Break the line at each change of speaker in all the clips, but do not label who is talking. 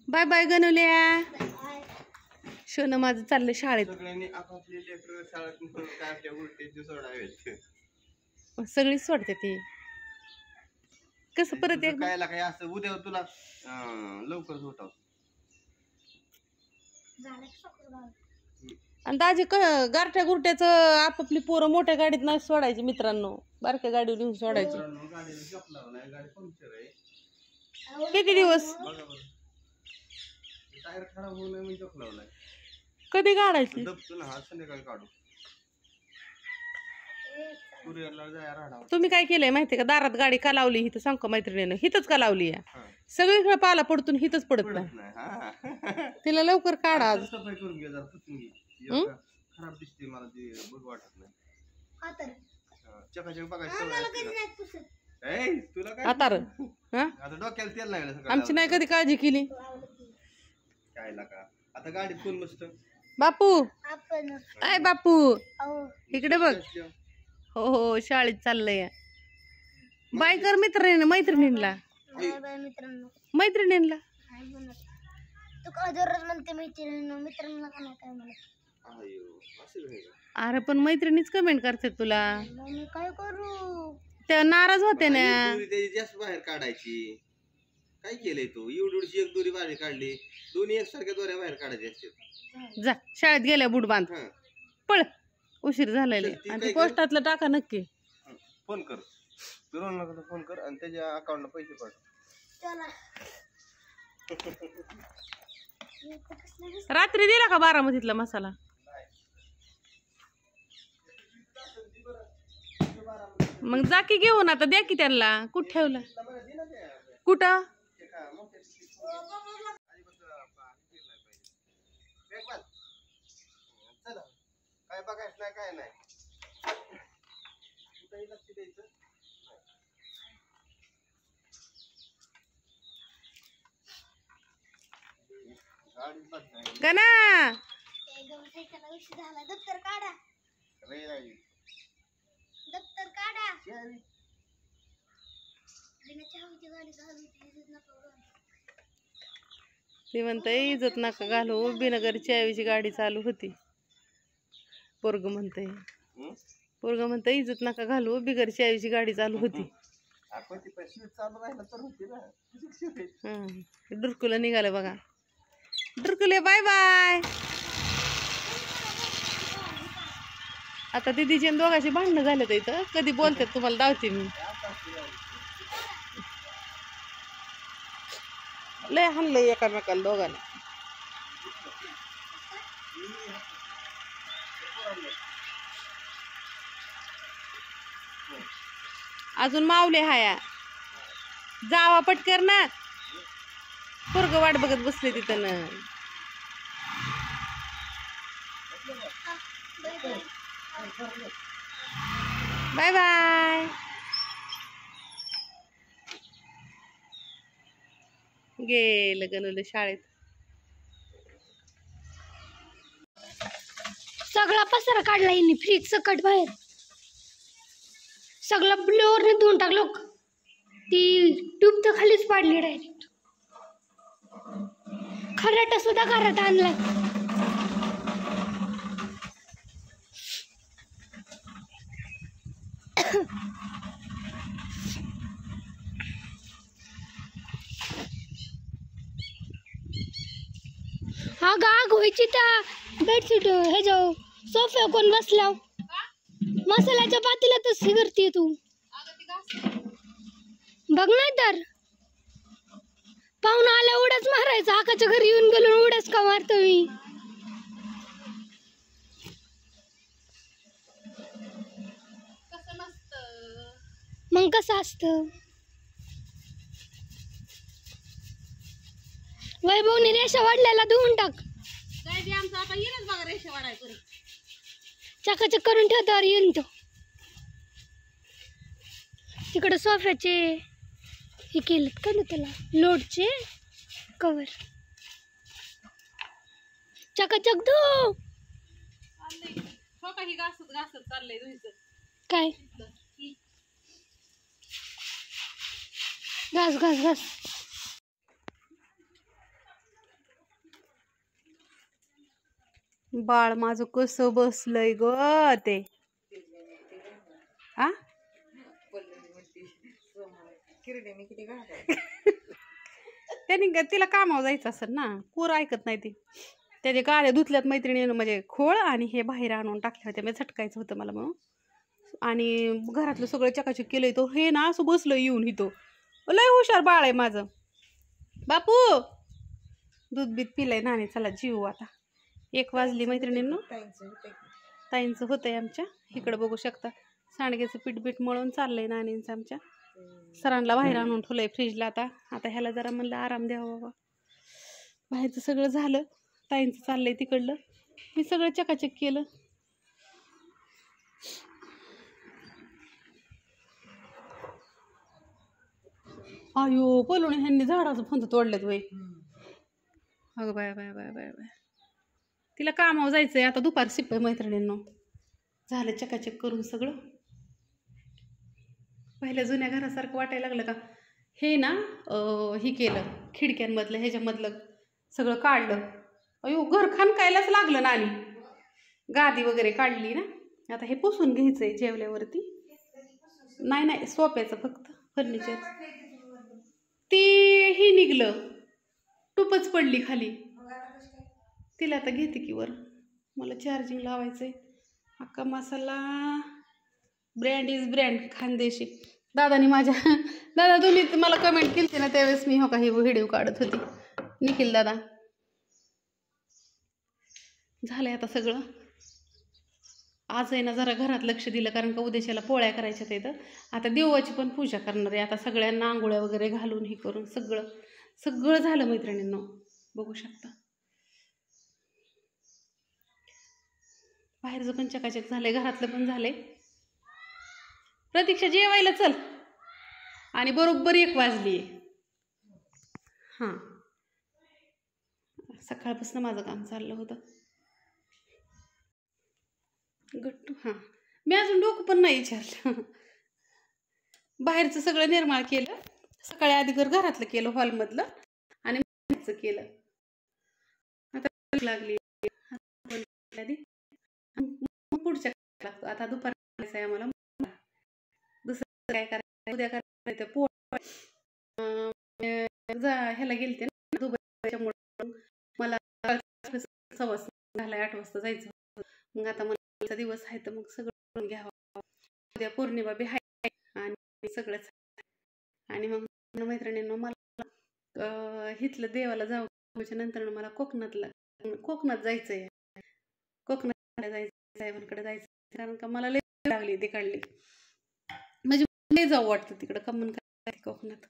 Bye bye गणुल्या. Shown माझं चाललं शाळेत.
सगळ्यांनी आपापले लेकरं शाळेत काय आपल्या उलटीचे सोडावेत.
सगळीच सोडते ती. कसं परत एक
काय काय असं उद्या तुला लवकर झोटाव.
आणि दाजी गारठ्या गुरट्याच आपापली पोरं मोठ्या गाडीत नाही सोडायची मित्रांनो, बारक्या गाडीवर घेऊन सोडायची. किती दिवस
टायर खराब होऊ नये म्हणून जॉक लावलाय.
कधी काढायची?
दबतो ना हा, संध्याकाळी काढू. कुरिअरला जाया राहणार.
तुम्ही काय केलंय माहितीये का? दारात गाडी का लावली हिथं सांग का मैत्रिणीनं? हिथंच का लावली आहे? सगळीकडे पाला पडतून हिथंच पडत नाही. तिला लवकर काढा आज.
सफाई करून घे जरा, पुसून घे. खराब दिसते मला, ते बघ वाटत नाही. चकाचक बघायचं तुला काय
आता
आता डोक्याला तेल लागलं.
आमची नाही कधी काळजी केली.
काय लागा आता गाडीत कोण बसत?
बापू, काय बापू इकडे बघ. हो हो, शाळेत चाललंय. बाय कर मित्रांनी, मैत्रिणींना. मैत्रिणींना अरे पण मैत्रिणीच कमेंट करते तुला.
काय करू?
त्या नाराज होते ना.
जास्त बाहेर काढायची. काय केलंय तू? एवढीशी एक दोरी बाहेर काढली, दोन्ही एकसारख्या दोऱ्या बाहेर काढायच्या असतात.
जा शाळेत गेल्या बुट बांध, पळ. उशीर झालेले. आणि ते पोस्टातलं टाका नक्की.
फोन कर, फिरवून फोन कर आणि त्याच्या अकाउंटला पैसे पाठव.
रात्री दिला का बारामतीतला मसाला? मग जा की घेऊन, आता द्या की त्यांना. कुठं ठेवला? कुठं?
काय बघायचं नाही, काय नाही. कुठेही लक्ष द्यायचं.
गणा
दप्तर काढा, दप्तर काढा.
ते म्हणते इज्जत नका घालू, बिनगरची आईची गाडी चालू होती. पोरग म्हणते इज्जत नका घालू, बिगरची आईची गाडी चालू होती. डुरकुला निघालं बघा. डुरकुले बाय बाय. आता दिदीचे दोघांची भांडणं झाले तर इथं कधी बोलतात तुम्हाला दावते मी. लय हाणलंय एकामेकाला दोघांना. अजून मावले हाया. जावा पटकर ना. पोरग वाट बघत बसले तिथं ना. Bye bye. गेलं गणुलं शाळेत.
सगळा पसारा काढला यांनी फ्रीज सकट बाहेर. सगळा ब्लोअरने धुवून टाकलो. ती ट्यूब तर खालीच पाडली डायरेक्ट. खराटा सुद्धा घरात आणलाय. हा गाग व्हायची त्या बेडशीट हे जाऊ सोफ्या कोण बसला मसाल्याच्या पातीला तर सिगरती तू बघ. नाही तर पाहुणा आल्या उड्याच मारायचा. आकाच्या घरी येऊन गेलो उड्याच का मारतो मी. मग कसं असतं? वैभवने रेषा वाढल्याला धुवून टाक. चकाचक करून ठेवतो येऊन तो. तिकडे सोफ्याचे हे केलेत का ना त्याला लोडचे कवर. चकाचक धु. काय घास घास घास.
बाळ माझं कसं बसलंय ग ते आ त्याने तिला कामावर जायचं असेल ना, पोरं ऐकत नाही ती. त्याचे गाड्या धुतल्यात मैत्रिणीनं म्हणजे खोळ, आणि हे बाहेर आणून टाकले होते. मी झटकायचं होतं मला म्हणून, आणि घरातलं सगळं चकाचक केलंय. तो हे ना असं बसलं येऊन इथं. लय हुशार बाळ आहे माझं. बापू दूध बीत पिलंय नाणे. चला जीव आता. 1 वाजली मैत्रिणींनो. ताईंचं होतंय आमच्या इकडं बघू शकता. सांडग्याचं पीठ मळून चाललंय नाणींचं आमच्या. सरांना बाहेर आणून ठेवलंय फ्रीजला. आता ह्याला जरा म्हणलं आराम द्यावा बाबा. बाहेरचं सगळं झालं. ताईंचं चाललंय तिकडलं. मी सगळं चकाचक केलं. अयो बोलून ह्यांनी झाडाचं फंद तोडलेत वय. अगं bye bye bye bye bye. तिला कामावर जायचंय आता. दुपार शिपाई मैत्रिणींनो. झालं चकाचक करून सगळं. पहिल्या जुन्या घरासारखं वाटायला लागलं का. हे ना हे केलं खिडक्यांमधलं ह्याच्यामधलं सगळं काढलं. अयो घर खणकायलाच लागलं नानी. गादी वगैरे काढली ना. आता हे पुसून घ्यायचंय जेवल्यावरती. नाही सोप्याचं फक्त फर्निचर. ती ही निघलं टूपच पडली खाली. तिला आता घेते की वर. मला चार्जिंग लावायचंय. अख्खा मसाला ब्रँड इज ब्रँड खानदेशी. दादानी दादा तुम्ही मला कमेंट केली ना त्यावेळेस मी हो काही व्हिडिओ काढत होती. निखिल दादा. झालंय आता सगळं. आज आहे ना जरा घरात लक्ष दिलं, कारण का उद्याच्याला पोळ्या करायच्या तिथं. आता देवाची पण पूजा करणार आहे. आता सगळ्यांना आंघोळ्या वगैरे घालून हे करून सगळं झालं मैत्रिणींनो. बघू शकता. बाहेरचं पण चकाचक झालंय, घरातलं पण झालंय. प्रतीक्षा जेवायला चल. आणि बरोबर 1 वाजली. हां सकाळपासून माझं काम चाललं होतं. गट्टू हां मी अजून डोकं पण नाही विचारलं. बाहेरचं सगळं निर्माळ केलं. सकाळी आधी घरातलं केलं हॉलमधलं, आणि बाहेरचं केलं. आता लागली आधी पुढच्या लागतो. आता दुपार आहे आम्हाला. दुसरं काय करायचं उद्या करायचं पोळ. ह्याला गेलते ना दुबईच्यामुळे मला 8 वाजता जायचं. मग आता मला दिवस आहे तर मग सगळं घ्यावं. उद्या पौर्णिमा बी आहे आणि सगळंच. आणि मग मैत्रिणींनो मला हिथलं देवाला जाऊ. नंतर मला कोकणात जायचंय. कोकणात जायचं साहेबांकडे जायचं, कारण का मला लय लागली ती काढली. म्हणजे लय जाऊ वाटतं तिकडं. कमन काय कोकणात.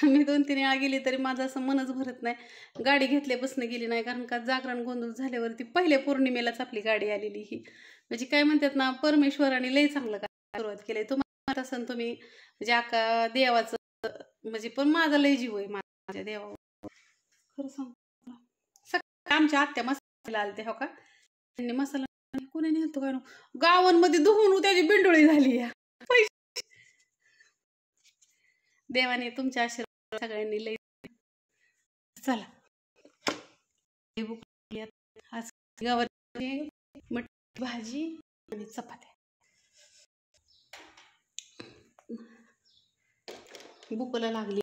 मी 2-3 वेळा गेली तरी माझं असं मनच भरत नाही. गाडी घेतल्यापासून गेली नाही, कारण का जागरण गोंधळ झाल्यावरती पहिल्या पौर्णिमेलाच आपली गाडी आलेली ही. म्हणजे काय म्हणतात ना, परमेश्वराने लय चांगलं काय सुरुवात केलंय. तुम्हाला असं तुम्ही म्हणजे आका देवाचं म्हणजे, पण माझा लय जीव आहे माझ्या देवावर. खरं सांग. आमच्या आत्या मसाला आलते हो का. त्यांनी मसाला कोणी नेलतो काय गावांमध्ये धुवून त्याची बिंडोळी झाली. देवाने तुमच्या आशीर्वाद सगळ्यांनी लई. चला आज गावात मटकी भाजी आणि चपात्या. भूकला लागली.